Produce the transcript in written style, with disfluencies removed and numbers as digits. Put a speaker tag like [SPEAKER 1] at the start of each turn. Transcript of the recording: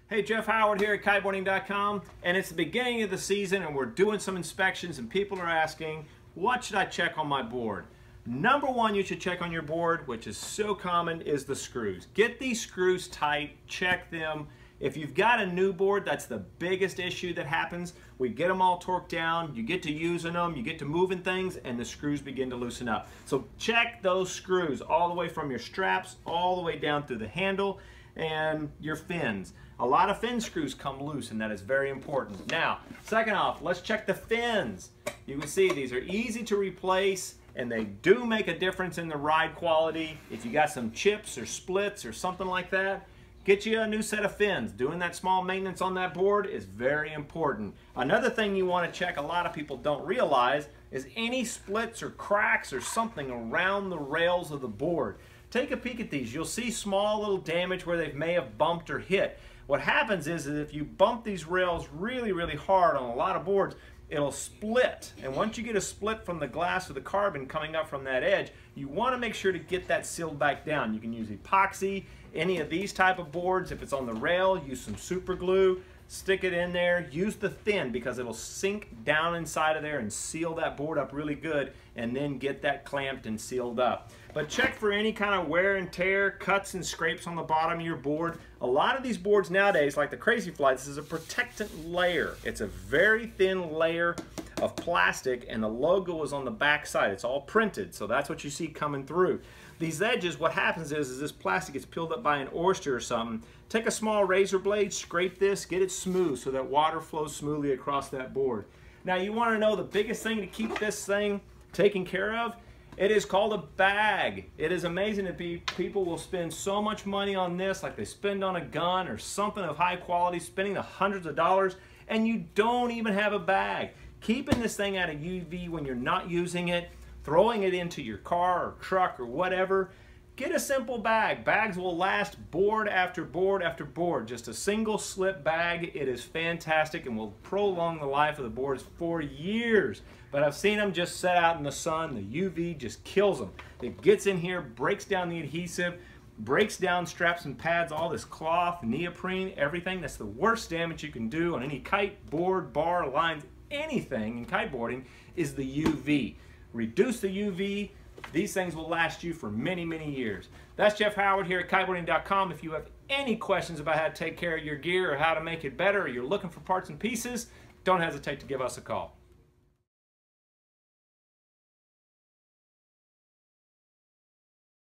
[SPEAKER 1] Hey, Jeff Howard here at Kiteboarding.com, and it's the beginning of the season and we're doing some inspections and people are asking, what should I check on my board? Number one you should check on your board, which is so common, is the screws. Get these screws tight, check them. If you've got a new board, that's the biggest issue that happens. We get them all torqued down, you get to using them, you get to moving things, and the screws begin to loosen up. So check those screws all the way from your straps, all the way down through the handle and your fins. A lot of fin screws come loose, and that is very important. Now, second off, let's check the fins. You can see these are easy to replace, and they do make a difference in the ride quality. If you got some chips or splits or something like that, get you a new set of fins. Doing that small maintenance on that board is very important. Another thing you want to check, a lot of people don't realize, is any splits or cracks or something around the rails of the board. Take a peek at these. You'll see small little damage where they may have bumped or hit. What happens is if you bump these rails really hard on a lot of boards, it'll split. And once you get a split from the glass or the carbon coming up from that edge, you want to make sure to get that sealed back down. You can use epoxy, any of these type of boards. If it's on the rail, use some super glue, stick it in there, use the thin because it'll sink down inside of there and seal that board up really good, and then get that clamped and sealed up. But check for any kind of wear and tear, cuts and scrapes on the bottom of your board. A lot of these boards nowadays, like the Crazy Fly, this is a protectant layer. It's a very thin layer of plastic, and the logo is on the back side. It's all printed, so that's what you see coming through. These edges, what happens is this plastic gets peeled up by an oyster or something. Take a small razor blade, scrape this, get it smooth so that water flows smoothly across that board. Now you want to know the biggest thing to keep this thing taken care of? It is called a bag. It is amazing that people will spend so much money on this, like they spend on a gun or something of high quality, spending the hundreds of dollars, and you don't even have a bag. Keeping this thing out of UV when you're not using it, throwing it into your car or truck or whatever, get a simple bag. Bags will last board after board after board. Just a single slip bag. It is fantastic and will prolong the life of the boards for years. But I've seen them just set out in the sun. The UV just kills them. It gets in here, breaks down the adhesive, breaks down straps and pads, all this cloth, neoprene, everything. That's the worst damage you can do on any kite, board, bar, lines, anything in kiteboarding is the UV. Reduce the UV. These things will last you for many years. That's Jeff Howard here at Kiteboarding.com. If you have any questions about how to take care of your gear or how to make it better, or you're looking for parts and pieces, don't hesitate to give us a call.